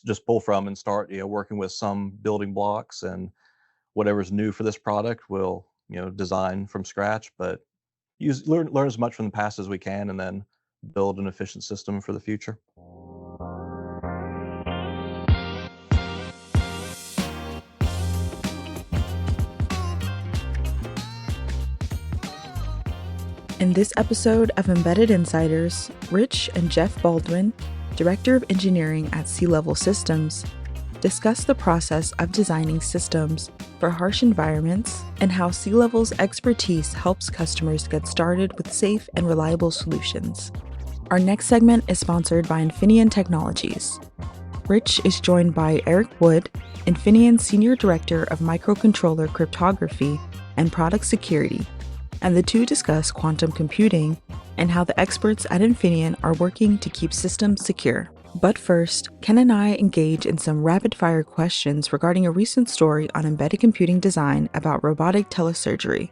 just pull from and start, working with some building blocks, and whatever's new for this product, we'll, design from scratch, but learn as much from the past as we can, and then build an efficient system for the future. In this episode of Embedded Insiders, Rich and Jeff Baldwin, Director of Engineering at Sealevel Systems, discuss the process of designing systems for harsh environments and how Sealevel's expertise helps customers get started with safe and reliable solutions. Our next segment is sponsored by Infineon Technologies. Rich is joined by Eric Wood, Infineon's Senior Director of Microcontroller Cryptography and Product Security, and the two discuss quantum computing and how the experts at Infineon are working to keep systems secure. But first, Ken and I engage in some rapid-fire questions regarding a recent story on embedded computing design about robotic telesurgery.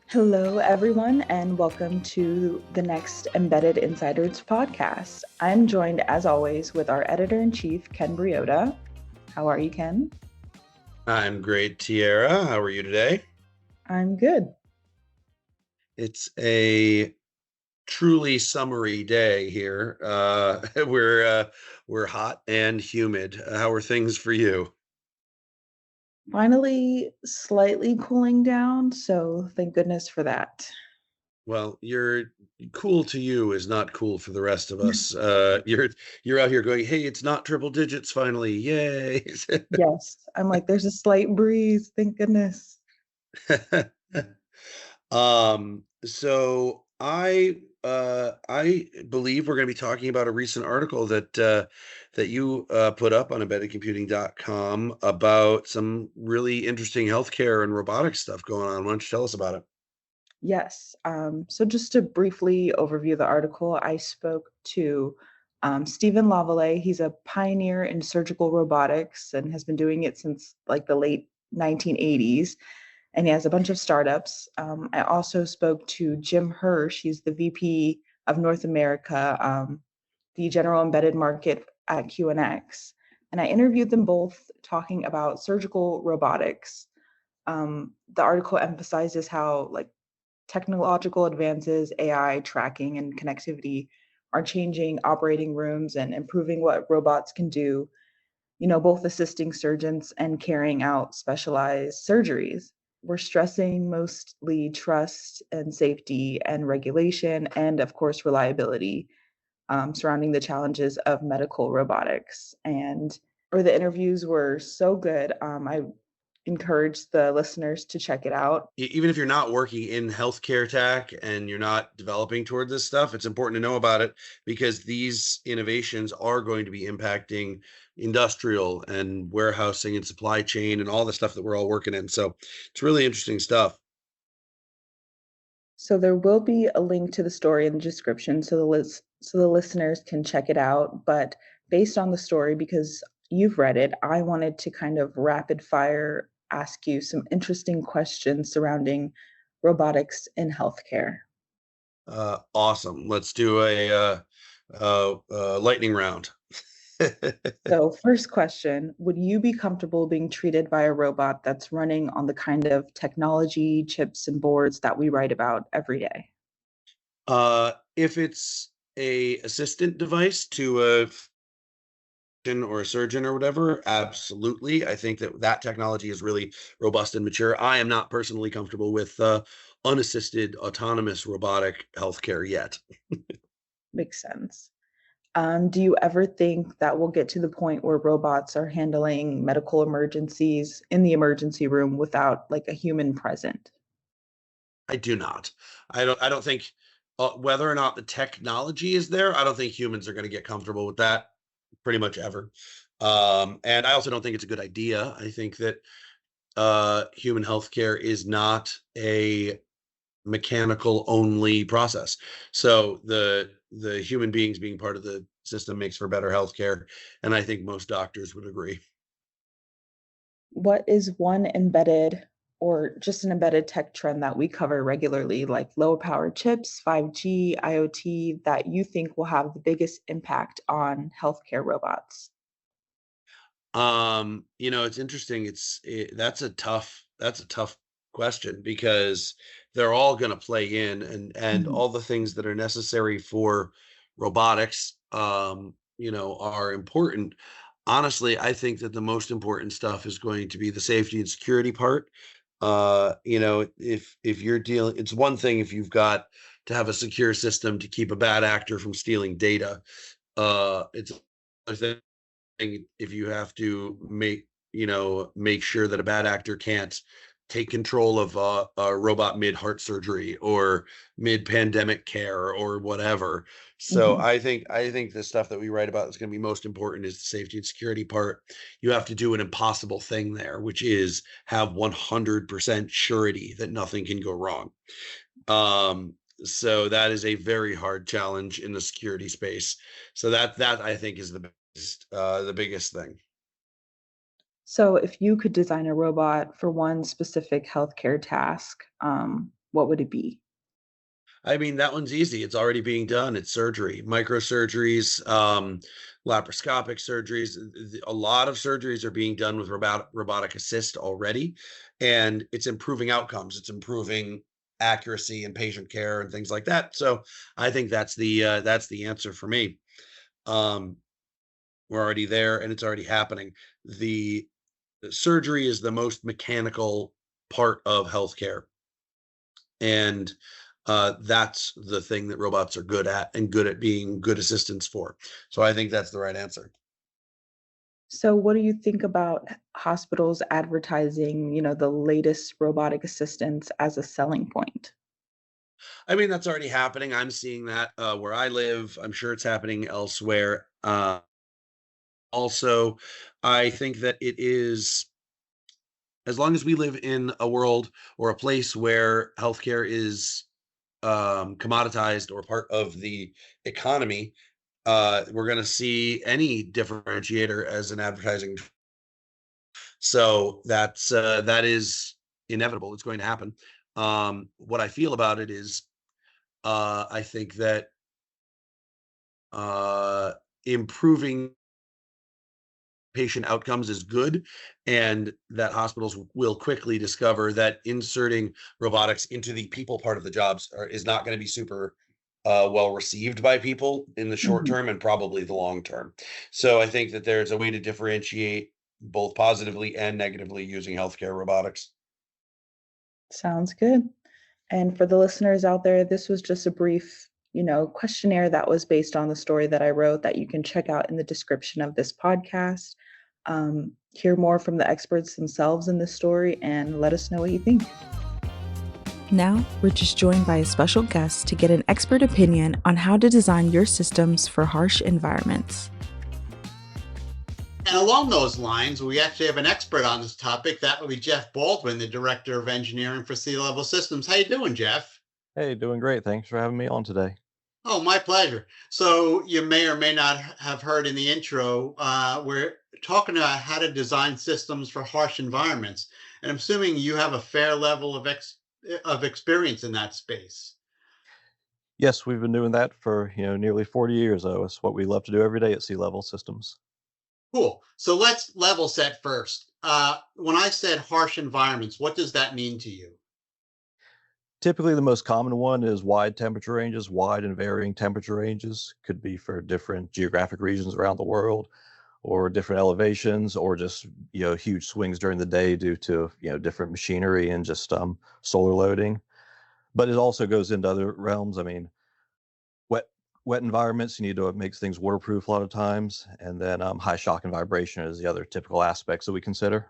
Hello, everyone, and welcome to the next Embedded Insiders podcast. I'm joined, as always, with our editor-in-chief, Ken Briota. How are you, Ken? I'm great, Tiara. How are you today? I'm good. It's a truly summery day here. We're hot and humid. How are things for you? Finally, slightly cooling down, so thank goodness for that. Well, you're cool to you is not cool for the rest of us. You're out here going, hey, it's not triple digits finally. Yay. Yes, I'm like, there's a slight breeze, thank goodness. So I believe we're going to be talking about a recent article that you put up on embeddedcomputing.com about some really interesting healthcare and robotics stuff going on. Why don't you tell us about it? Yes. So just to briefly overview the article, I spoke to Stéphane Lavallé. He's a pioneer in surgical robotics and has been doing it since like the late 1980s. And he has a bunch of startups. I also spoke to Jim Hirsch. He's the VP of North America, the general embedded market at QNX. And I interviewed them both talking about surgical robotics. The article emphasizes how technological advances, AI tracking, and connectivity are changing operating rooms and improving what robots can do, both assisting surgeons and carrying out specialized surgeries. We're stressing mostly trust and safety and regulation and, of course, reliability surrounding the challenges of medical robotics. The interviews were so good. I encourage the listeners to check it out. Even if you're not working in healthcare tech and you're not developing toward this stuff, it's important to know about it because these innovations are going to be impacting industrial and warehousing and supply chain and all the stuff that we're all working in. So it's really interesting stuff. So there will be a link to the story in the description so the listeners can check it out. But based on the story, because you've read it, I wanted to kind of rapid fire ask you some interesting questions surrounding robotics in healthcare. Awesome. Let's do a lightning round. So first question, would you be comfortable being treated by a robot that's running on the kind of technology, chips, and boards that we write about every day? If it's a assistant device to a or a surgeon or whatever, absolutely. I think that technology is really robust and mature. I am not personally comfortable with unassisted autonomous robotic healthcare yet. Makes sense. Do you ever think that we'll get to the point where robots are handling medical emergencies in the emergency room without a human present? I do not. I don't think whether or not the technology is there, I don't think humans are going to get comfortable with that pretty much ever. And I also don't think it's a good idea. I think that human healthcare is not a mechanical only process. So the human beings being part of the system makes for better healthcare. And I think most doctors would agree. What is one embedded or just an embedded tech trend that we cover regularly, like low power chips, 5G, IoT, that you think will have the biggest impact on healthcare robots? It's interesting. That's a tough question because they're all going to play in, and Mhm. all the things that are necessary for robotics, are important. Honestly, I think that the most important stuff is going to be the safety and security part. If you're dealing, it's one thing if you've got to have a secure system to keep a bad actor from stealing data. It's another thing if you have to make sure that a bad actor can't take control of a robot mid heart surgery or mid pandemic care or whatever. So Mhm. I think the stuff that we write about that's going to be most important is the safety and security part. You have to do an impossible thing there, which is have 100% surety that nothing can go wrong. um so that is a very hard challenge in the security space. So that I think is the biggest thing. So, if you could design a robot for one specific healthcare task, what would it be? I mean, that one's easy. It's already being done. It's surgery, microsurgeries, laparoscopic surgeries. A lot of surgeries are being done with robotic assist already, and it's improving outcomes. It's improving accuracy and patient care and things like that. So I think that's the answer for me. Um, we're already there, and it's already happening. The surgery is the most mechanical part of healthcare, and that's the thing that robots are good at and good at being good assistants for. So I think that's the right answer. So, what do you think about hospitals advertising, the latest robotic assistants as a selling point? I mean, that's already happening. I'm seeing that where I live. I'm sure it's happening elsewhere. Also, I think that it is, as long as we live in a world or a place where healthcare is commoditized or part of the economy, we're going to see any differentiator as an advertising. So that is inevitable. It's going to happen. What I feel about it is, I think that uh, improving patient outcomes is good, and that hospitals will quickly discover that inserting robotics into the people part of the jobs is not going to be super well received by people in the short Mhm. term and probably the long term. So I think that there's a way to differentiate both positively and negatively using healthcare robotics. Sounds good. And for the listeners out there, this was just a brief, questionnaire that was based on the story that I wrote that you can check out in the description of this podcast. Hear more from the experts themselves in this story and let us know what you think. Now, we're just joined by a special guest to get an expert opinion on how to design your systems for harsh environments. And along those lines, we actually have an expert on this topic. That would be Jeff Baldwin, the Director of Engineering for Sealevel Systems. How you doing, Jeff? Hey, doing great. Thanks for having me on today. Oh, my pleasure. So you may or may not have heard in the intro, we're talking about how to design systems for harsh environments. And I'm assuming you have a fair level of experience in that space. Yes, we've been doing that for, nearly 40 years, though. It's what we love to do every day at Sealevel Systems. Cool. So let's level set first. When I said harsh environments, what does that mean to you? Typically, the most common one is wide temperature ranges. Wide and varying temperature ranges could be for different geographic regions around the world, or different elevations, or just huge swings during the day due to different machinery and just solar loading. But it also goes into other realms. I mean, wet wet environments, you need to make things waterproof a lot of times, and then high shock and vibration is the other typical aspects that we consider.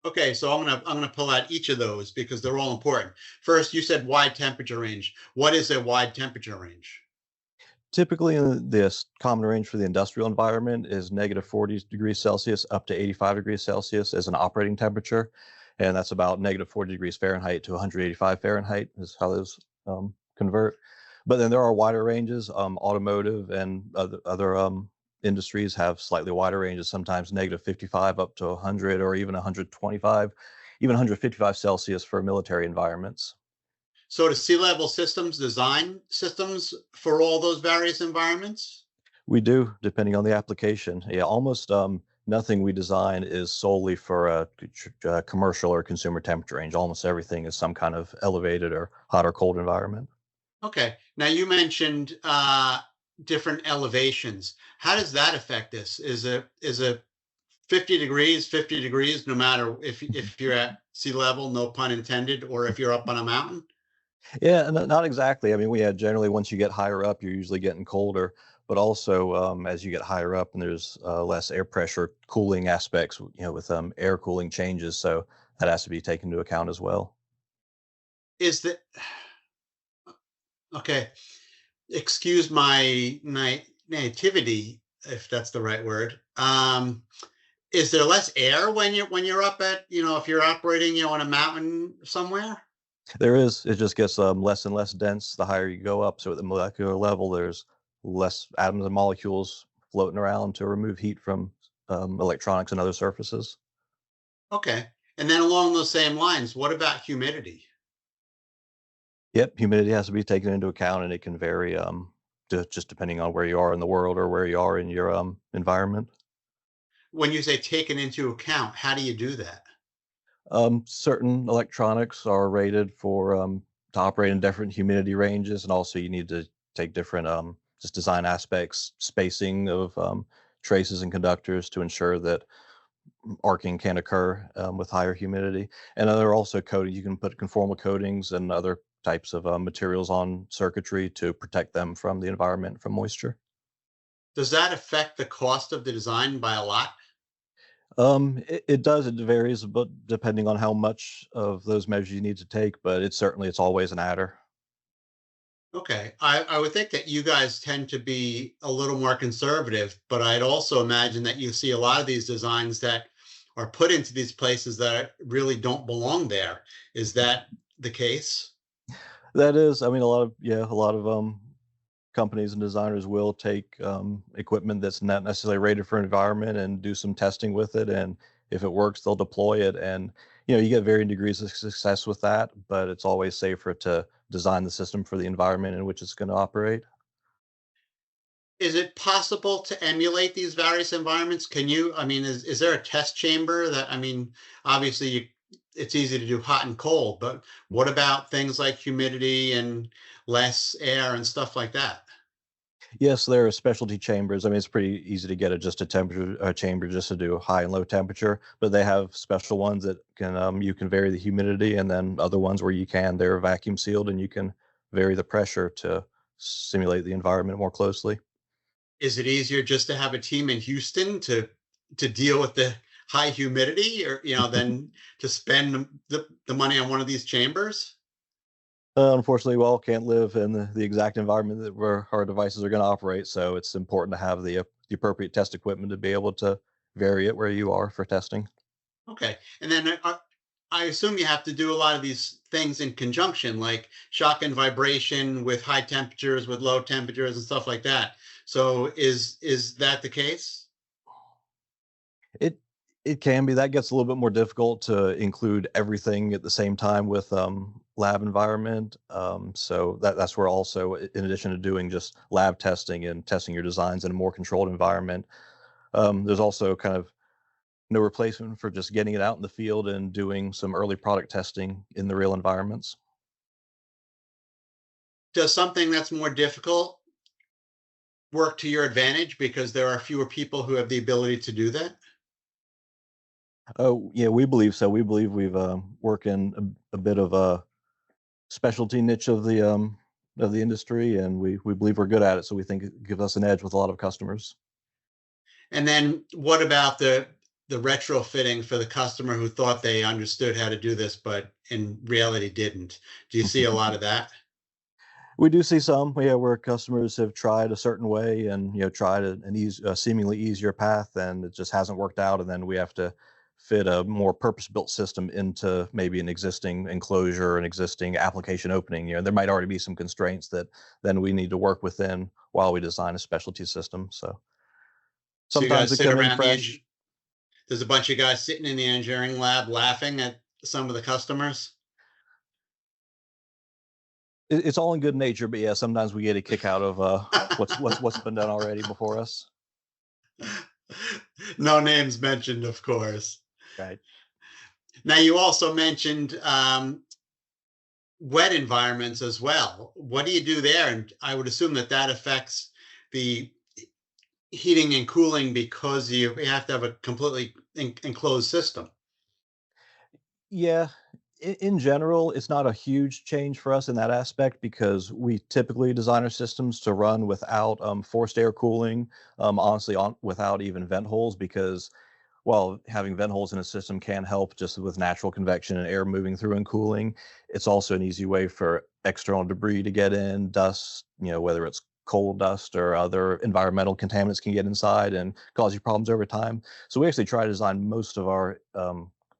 Okay, so I'm gonna pull out each of those because they're all important. First, you said wide temperature range. What is a wide temperature range? Typically, this common range for the industrial environment is negative 40 degrees Celsius up to 85 degrees Celsius as an operating temperature. And that's about negative 40 degrees Fahrenheit to 185 Fahrenheit is how those convert. But then there are wider ranges. Automotive and other industries have slightly wider ranges, sometimes negative 55 up to 100 or even 125. even 155 Celsius for military environments. So does Sealevel Systems design systems for all those various environments? We do, depending on the application. Yeah, almost nothing we design is solely for a commercial or consumer temperature range. Almost everything is some kind of elevated or hot or cold environment. Okay. Now you mentioned different elevations. How does that affect this? Is it 50 degrees, no matter if you're at sea level, no pun intended, or if you're up on a mountain? Yeah, not exactly. I mean, we had generally once you get higher up, you're usually getting colder, but also as you get higher up and there's less air pressure cooling aspects, with air cooling changes. So that has to be taken into account as well. Is that okay? Excuse my nativity, if that's the right word. Is there less air when you're up at, if you're operating, on a mountain somewhere? There is. It just gets less and less dense the higher you go up. So at the molecular level, there's less atoms and molecules floating around to remove heat from electronics and other surfaces. Okay. And then along those same lines, what about humidity? Yep, humidity has to be taken into account, and it can vary just depending on where you are in the world or where you are in your environment. When you say taken into account, how do you do that? Certain electronics are rated for to operate in different humidity ranges, and also you need to take different just design aspects, spacing of traces and conductors to ensure that arcing can occur with higher humidity. And there are also coatings. You can put conformal coatings and other types of materials on circuitry to protect them from the environment, from moisture. Does that affect the cost of the design by a lot? It does. It varies, but depending on how much of those measures you need to take. But it's always an adder. Okay. I would think that you guys tend to be a little more conservative, but I'd also imagine that you see a lot of these designs that are put into these places that really don't belong there. Is that the case? That is, I mean, a lot of companies and designers will take equipment that's not necessarily rated for environment and do some testing with it, and if it works, they'll deploy it. And you get varying degrees of success with that, but it's always safer to design the system for the environment in which it's going to operate. Is it possible to emulate these various environments? Is there a test chamber that, obviously it's easy to do hot and cold, but what about things like humidity and less air and stuff like that? Yes, there are specialty chambers. I mean, it's pretty easy to get just a chamber just to do high and low temperature, but they have special ones that can you can vary the humidity, and then other ones where they're vacuum sealed and you can vary the pressure to simulate the environment more closely. Is it easier just to have a team in Houston to deal with the high humidity, or than to spend the money on one of these chambers? Unfortunately, we all can't live in the exact environment where our devices are going to operate, so it's important to have the appropriate test equipment to be able to vary it where you are for testing. Okay. And then I assume you have to do a lot of these things in conjunction, like shock and vibration with high temperatures, with low temperatures and stuff like that. So is that the case? It it can be. That gets a little bit more difficult to include everything at the same time with lab environment. So that's where also, in addition to doing just lab testing and testing your designs in a more controlled environment, there's also kind of no replacement for just getting it out in the field and doing some early product testing in the real environments. Does something that's more difficult work to your advantage because there are fewer people who have the ability to do that? Oh, yeah, we believe so. We believe we've worked in a bit of a specialty niche of the industry, and we believe we're good at it. So we think it gives us an edge with a lot of customers. And then what about the retrofitting for the customer who thought they understood how to do this, but in reality didn't? Do you see a lot of that? We do see some, yeah, where customers have tried a certain way and tried a seemingly easier path, and it just hasn't worked out, and then we have to fit a more purpose-built system into maybe an existing enclosure, an existing application opening. There might already be some constraints that then we need to work within while we design a specialty system. So So you sometimes guys they sit come in around fresh. there's a bunch of guys sitting in the engineering lab laughing at some of the customers? It's all in good nature, but yeah, sometimes we get a kick out of what's been done already before us. No names mentioned, of course. Right. Now, you also mentioned wet environments as well. What do you do there? And I would assume that that affects the heating and cooling because you have to have a completely enclosed system. Yeah, in general, it's not a huge change for us in that aspect because we typically design our systems to run without forced air cooling, honestly, without even vent holes, because while having vent holes in a system can help just with natural convection and air moving through and cooling, it's also an easy way for external debris to get in, dust, whether it's coal dust or other environmental contaminants can get inside and cause you problems over time. So we actually try to design most of our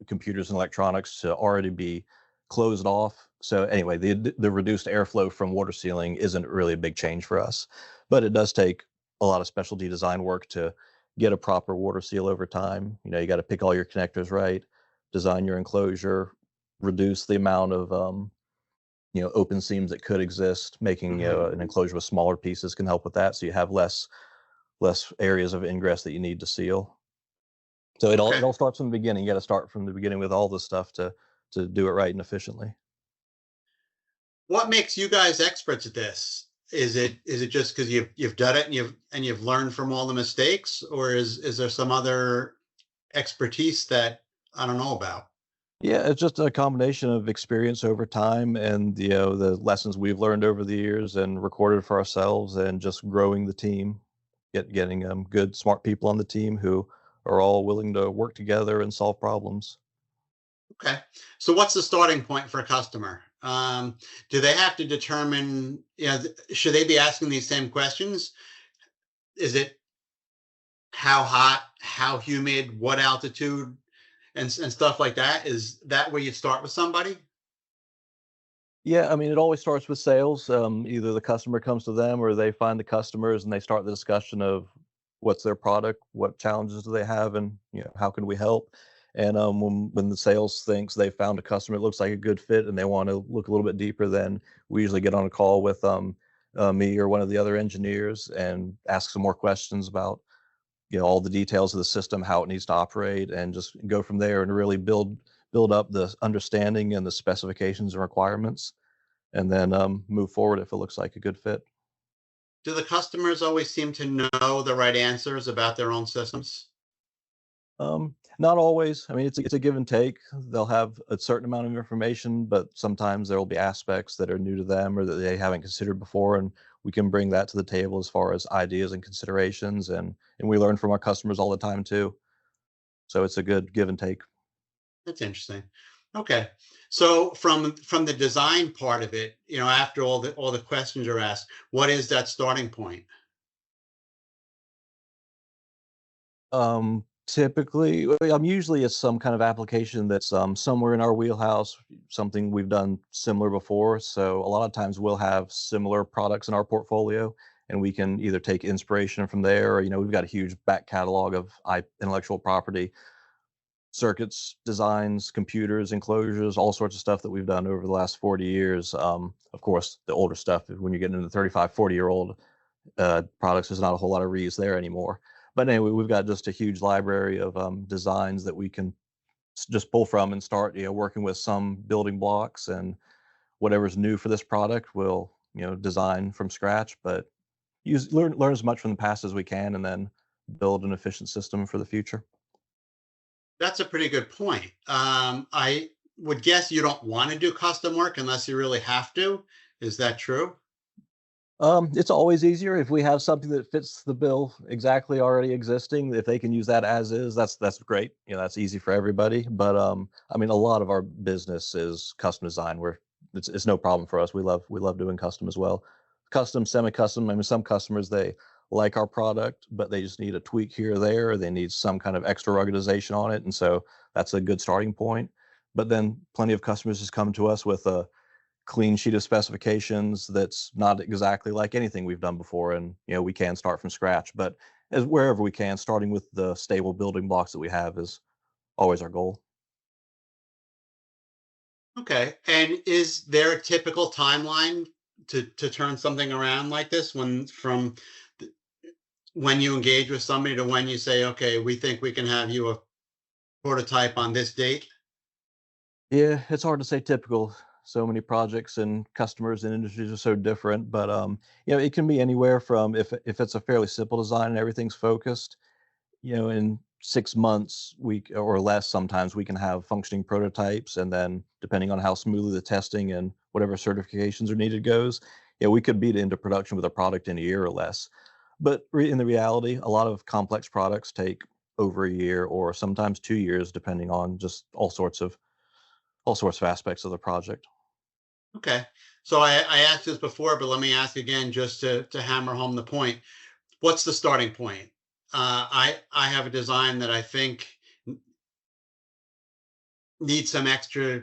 computers and electronics to already be closed off. So anyway, the reduced airflow from water sealing isn't really a big change for us, but it does take a lot of specialty design work to get a proper water seal over time. You got to pick all your connectors right, design your enclosure, reduce the amount of open seams that could exist. Making an enclosure with smaller pieces can help with that, so you have less areas of ingress that you need to seal. So it all starts from the beginning. You got to start from the beginning with all this stuff to do it right and efficiently. What makes you guys experts at this? Is it just because you've done it and you've learned from all the mistakes, or is there some other expertise that I don't know about? Yeah, it's just a combination of experience over time and the lessons we've learned over the years and recorded for ourselves, and just growing the team, getting good, smart people on the team who are all willing to work together and solve problems. Okay. So what's the starting point for a customer? Do they have to determine, should they be asking these same questions? Is it how hot, how humid, what altitude, and stuff like that? Is that where you start with somebody? Yeah, I mean, it always starts with sales. Either the customer comes to them or they find the customers and they start the discussion of what's their product, what challenges do they have, and how can we help. And when the sales thinks they found a customer that looks like a good fit and they want to look a little bit deeper, then we usually get on a call with me or one of the other engineers and ask some more questions about all the details of the system, how it needs to operate, and just go from there and really build up the understanding and the specifications and requirements, and then move forward if it looks like a good fit. Do the customers always seem to know the right answers about their own systems? Not always. I mean, it's a give and take. They'll have a certain amount of information, but sometimes there will be aspects that are new to them or that they haven't considered before, and we can bring that to the table as far as ideas and considerations, and we learn from our customers all the time too. So it's a good give and take. That's interesting. Okay. So from the design part of it, after all the questions are asked, what is that starting point? Typically, usually it's some kind of application that's somewhere in our wheelhouse, something we've done similar before. So a lot of times we'll have similar products in our portfolio, and we can either take inspiration from there, or we've got a huge back catalog of intellectual property, circuits, designs, computers, enclosures, all sorts of stuff that we've done over the last 40 years. Of course, the older stuff, when you're getting into 35, 40-year-old products, there's not a whole lot of reuse there anymore. But anyway, we've got just a huge library of designs that we can just pull from and start, working with some building blocks, and whatever's new for this product, we'll, design from scratch, but learn as much from the past as we can, and then build an efficient system for the future. That's a pretty good point. I would guess you don't want to do custom work unless you really have to. Is that true? It's always easier if we have something that fits the bill exactly already existing. If they can use that as is, that's great. That's easy for everybody. But I mean, a lot of our business is custom design. Where it's no problem for us. We love doing custom as well. Custom, semi-custom. I mean, some customers, they like our product, but they just need a tweak here or there. Or they need some kind of extra ruggedization on it, and so that's a good starting point. But then plenty of customers just come to us with a clean sheet of specifications that's not exactly like anything we've done before, and we can start from scratch, but as wherever we can, starting with the stable building blocks that we have is always our goal. Okay. And is there a typical timeline to turn something around like this th- when you engage with somebody to when you say, okay, we think we can have you a prototype on this date? Yeah, it's hard to say typical. So many projects and customers and industries are so different, but it can be anywhere from if it's a fairly simple design and everything's focused, in 6 months or less, sometimes we can have functioning prototypes, and then depending on how smoothly the testing and whatever certifications are needed goes, we could beat it into production with a product in a year or less. But in the reality, a lot of complex products take over a year or sometimes 2 years, depending on just all sorts of aspects of the project. Okay. So I asked this before, but let me ask again just to hammer home the point. What's the starting point? I have a design that I think needs some extra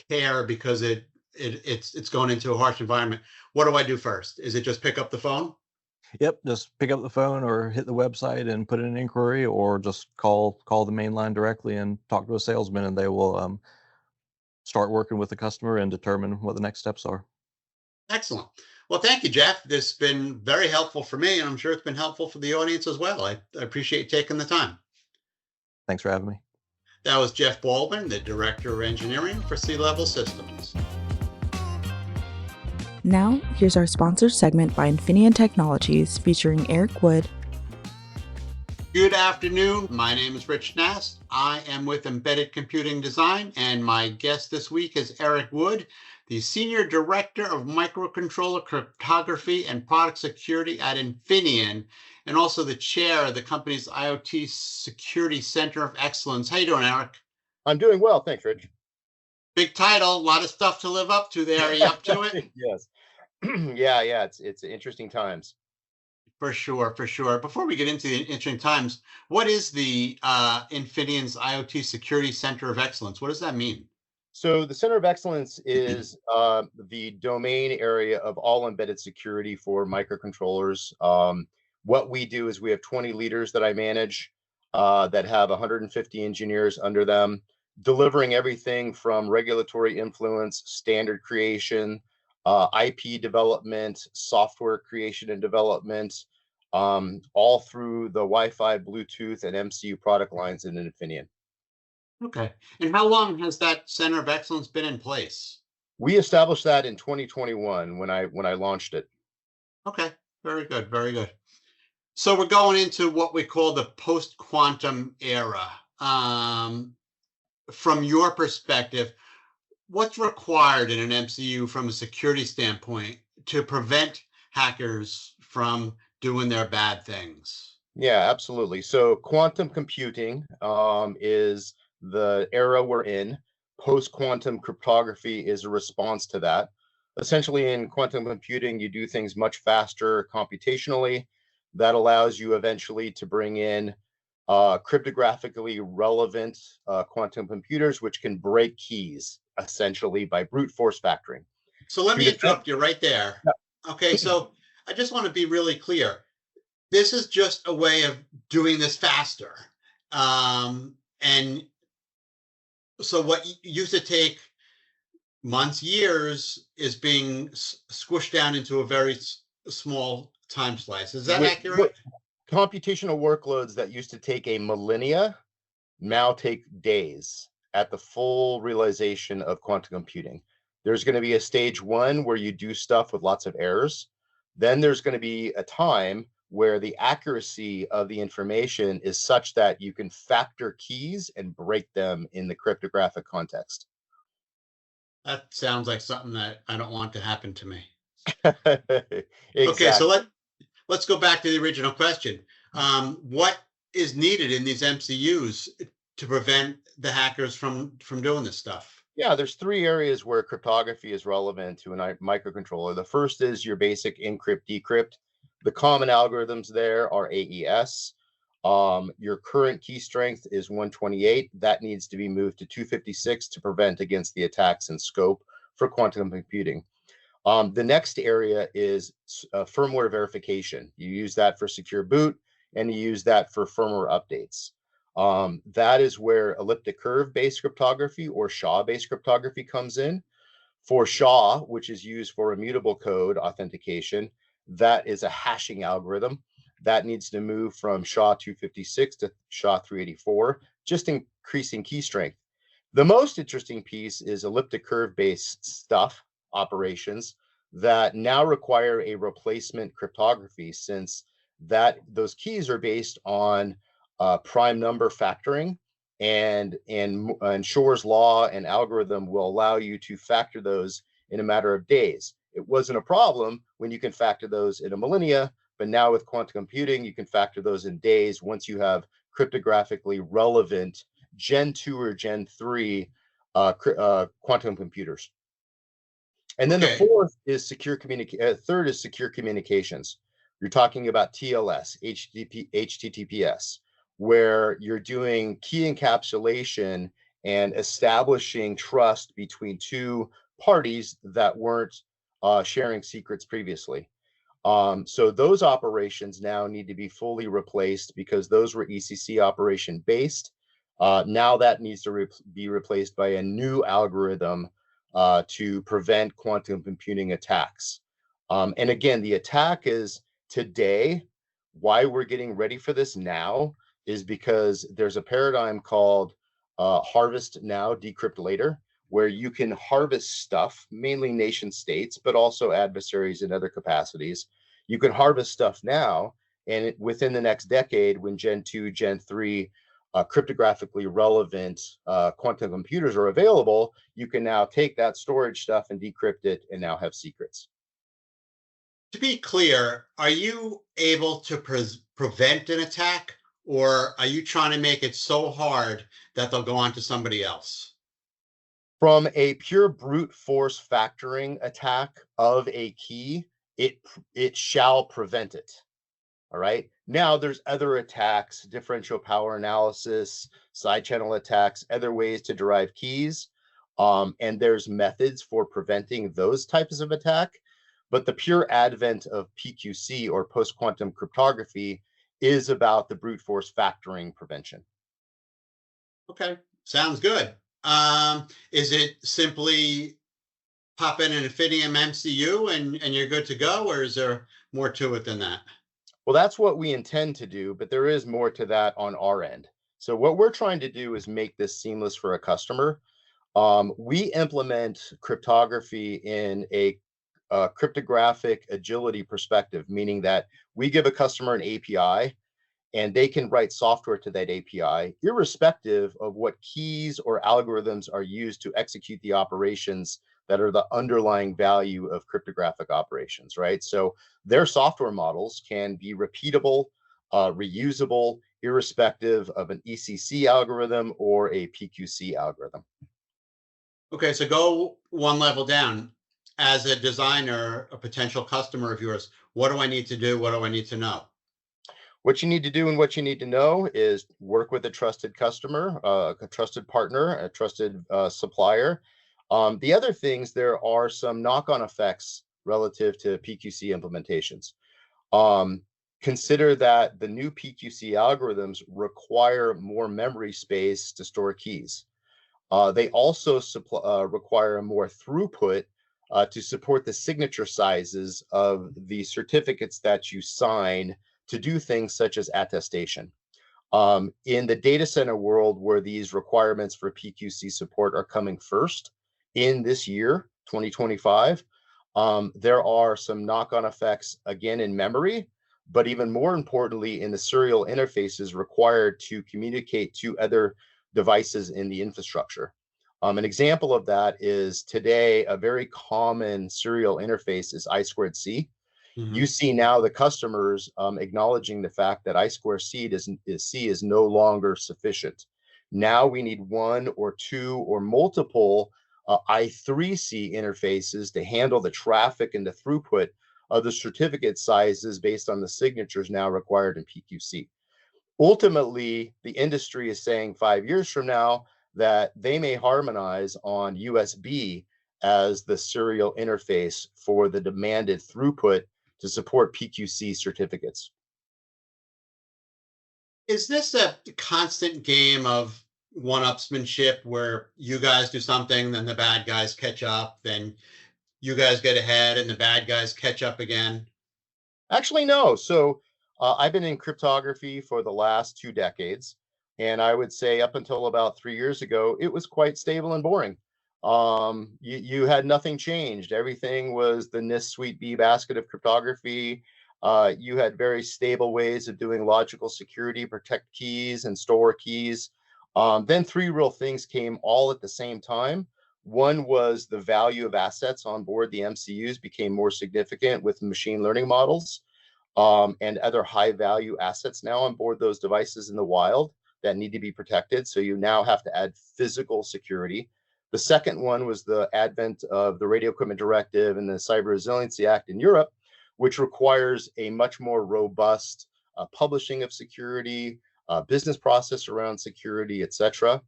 care because it's going into a harsh environment. What do I do first? Is it just pick up the phone? Yep, just pick up the phone or hit the website and put in an inquiry, or just call the main line directly and talk to a salesman, and they will start working with the customer and determine what the next steps are. Excellent. Well, thank you, Jeff. This has been very helpful for me, and I'm sure it's been helpful for the audience as well. I appreciate you taking the time. Thanks for having me. That was Jeff Baldwin, the Director of Engineering for Sealevel Systems. Now, here's our sponsored segment by Infineon Technologies featuring Eric Wood. Good afternoon. My name is Rich Nast. I am with Embedded Computing Design, and my guest this week is Eric Wood, the Senior Director of Microcontroller Cryptography and Product Security at Infineon, and also the chair of the company's IoT Security Center of Excellence. How you doing, Eric? I'm doing well, thanks, Rich. Big title, a lot of stuff to live up to there. Are you up to it? Yes. Yeah, it's interesting times. For sure, for sure. Before we get into the interesting times, what is the Infineon's IoT Security Center of Excellence? What does that mean? So the Center of Excellence is the domain area of all embedded security for microcontrollers. What we do is we have 20 leaders that I manage that have 150 engineers under them, delivering everything from regulatory influence, standard creation, IP development, software creation and development, all through the Wi-Fi, Bluetooth, and MCU product lines in Infineon. Okay. And how long has that Center of Excellence been in place? We established that in 2021 when I launched it. Okay. Very good. Very good. So we're going into what we call the post-quantum era. From your perspective, what's required in an MCU from a security standpoint to prevent hackers from doing their bad things? Yeah, absolutely. So quantum computing is the era we're in. Post-quantum cryptography is a response to that. Essentially, in quantum computing, you do things much faster computationally. That allows you eventually to bring in cryptographically relevant quantum computers, which can break keys essentially by brute force factoring. So let me interrupt you right there. Okay, so I just want to be really clear. This is just a way of doing this faster. And so what used to take months, years is being squished down into a very small time slice. Is that accurate? Computational workloads that used to take a millennia now take days at the full realization of quantum computing. There's going to be a stage one where you do stuff with lots of errors. Then there's going to be a time where the accuracy of the information is such that you can factor keys and break them in the cryptographic context. That sounds like something that I don't want to happen to me. Exactly. Okay, so let's go back to the original question. What is needed in these MCUs to prevent the hackers from doing this stuff? Yeah, there's three areas where cryptography is relevant to a microcontroller. The first is your basic encrypt, decrypt. The common algorithms there are AES. Your current key strength is 128. That needs to be moved to 256 to prevent against the attacks in scope for quantum computing. The next area is firmware verification. You use that for secure boot, and you use that for firmware updates. That is where elliptic curve based cryptography or SHA based cryptography comes in. For SHA, which is used for immutable code authentication, that is a hashing algorithm that needs to move from SHA-256 to SHA-384, just increasing key strength. The most interesting piece is elliptic curve based stuff operations that now require a replacement cryptography, since those keys are based on prime number factoring, and Shor's law and algorithm will allow you to factor those in a matter of days. It wasn't a problem when you can factor those in a millennia, but now with quantum computing, you can factor those in days once you have cryptographically relevant Gen 2 or Gen 3 quantum computers. And then the fourth is third is secure communications. You're talking about TLS, HTTPS, where you're doing key encapsulation and establishing trust between two parties that weren't sharing secrets previously. So those operations now need to be fully replaced because those were ECC operation based. Now that needs to be replaced by a new algorithm to prevent quantum computing attacks. And again, the attack is today. Why we're getting ready for this now is because there's a paradigm called harvest now, decrypt later, where you can harvest stuff, mainly nation states, but also adversaries in other capacities. You can harvest stuff now, and within the next decade, when Gen 2, Gen 3 cryptographically relevant quantum computers are available, you can now take that storage stuff and decrypt it and now have secrets. To be clear, are you able to prevent an attack, or are you trying to make it so hard that they'll go on to somebody else? From a pure brute force factoring attack of a key, it shall prevent it. All right. Now there's other attacks, differential power analysis, side channel attacks, other ways to derive keys. And there's methods for preventing those types of attack. But the pure advent of PQC or post-quantum cryptography is about the brute force factoring prevention. Okay, sounds good. Is it simply pop in an Infinium MCU and you're good to go, or is there more to it than that? Well, that's what we intend to do, but there is more to that on our end. So what we're trying to do is make this seamless for a customer. We implement cryptography in a cryptographic agility perspective, meaning that we give a customer an API and they can write software to that API, irrespective of what keys or algorithms are used to execute the operations that are the underlying value of cryptographic operations, right? So their software models can be repeatable, reusable, irrespective of an ECC algorithm or a PQC algorithm. Okay, so go one level down. As a designer, a potential customer of yours, what do I need to do? What do I need to know? What you need to do and what you need to know is work with a trusted customer, a trusted partner, a trusted supplier. The other things, there are some knock-on effects relative to PQC implementations. Consider that the new PQC algorithms require more memory space to store keys. They also require more throughput to support the signature sizes of the certificates that you sign to do things such as attestation. In the data center world, where these requirements for PQC support are coming first in this year, 2025, there are some knock-on effects, again, in memory, but even more importantly, in the serial interfaces required to communicate to other devices in the infrastructure. An example of that is today, a very common serial interface is I2C. You see now the customers acknowledging the fact that I2C is no longer sufficient. Now we need one or two or multiple I3C interfaces to handle the traffic and the throughput of the certificate sizes based on the signatures now required in PQC. Ultimately, the industry is saying 5 years from now that they may harmonize on USB as the serial interface for the demanded throughput to support PQC certificates. Is this a constant game of one-upsmanship where you guys do something, then the bad guys catch up, then you guys get ahead and the bad guys catch up again? Actually, no. So I've been in cryptography for the last 2 decades. And I would say up until about 3 years ago, it was quite stable and boring. You had nothing changed. Everything was the NIST Suite B basket of cryptography. You had very stable ways of doing logical security, protect keys and store keys. Then three real things came all at the same time. One was the value of assets on board the MCUs became more significant with machine learning models, and other high value assets now on board those devices in the wild that need to be protected. So you now have to add physical security. The second one was the advent of the Radio Equipment Directive and the Cyber Resiliency Act in Europe, which requires a much more robust publishing of security, business process around security, etc.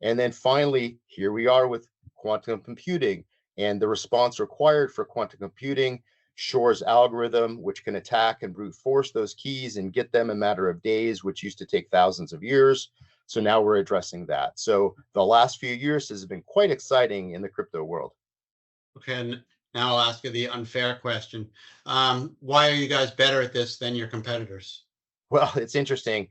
And then finally, here we are with quantum computing and the response required for quantum computing. Shor's algorithm, which can attack and brute force those keys and get them in a matter of days, which used to take thousands of years. So now we're addressing that. So the last few years has been quite exciting in the crypto world. Okay, and now I'll ask you the unfair question. Why are you guys better at this than your competitors? Well, it's interesting.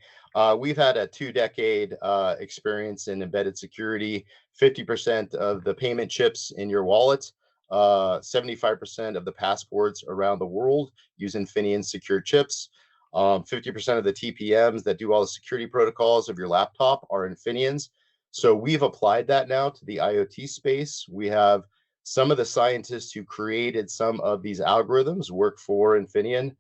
We've had a 2-decade experience in embedded security, 50% of the payment chips in your wallet, 75% of the passports around the world use Infineon secure chips. 50% of the TPMs that do all the security protocols of your laptop are Infineons. So we've applied that now to the IoT space. We have some of the scientists who created some of these algorithms work for Infineon.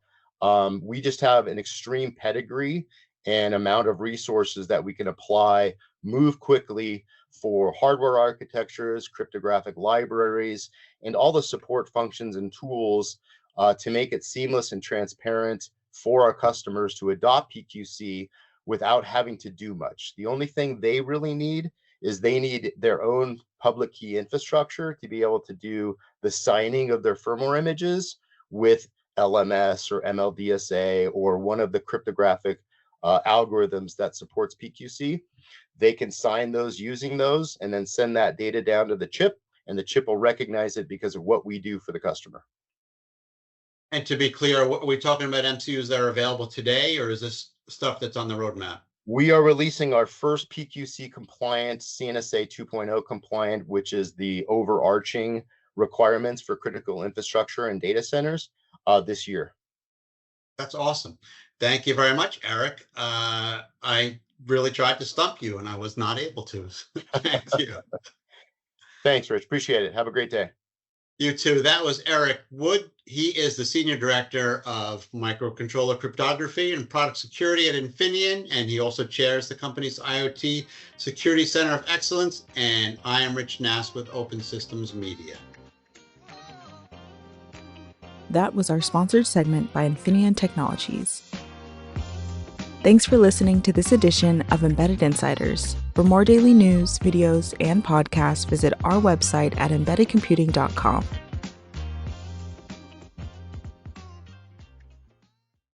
We just have an extreme pedigree and amount of resources that we can apply, move quickly for hardware architectures, cryptographic libraries, and all the support functions and tools to make it seamless and transparent for our customers to adopt PQC without having to do much. The only thing they really need is they need their own public key infrastructure to be able to do the signing of their firmware images with LMS or MLDSA or one of the cryptographic algorithms that supports PQC. They can sign those using those and then send that data down to the chip, and the chip will recognize it because of what we do for the customer. And to be clear, are we talking about MCUs that are available today, or is this stuff that's on the roadmap? We are releasing our first PQC compliant, CNSA 2.0 compliant, which is the overarching requirements for critical infrastructure and data centers this year. That's awesome. Thank you very much, Eric. I really tried to stump you and I was not able to. Thank you. Thanks, Rich. Appreciate it. Have a great day. You too. That was Eric Wood. He is the Senior Director of Microcontroller Cryptography and Product Security at Infineon, and he also chairs the company's IoT Security Center of Excellence. And I am Rich Nass with Open Systems Media. That was our sponsored segment by Infineon Technologies. Thanks for listening to this edition of Embedded Insiders. For more daily news, videos, and podcasts, visit our website at embeddedcomputing.com.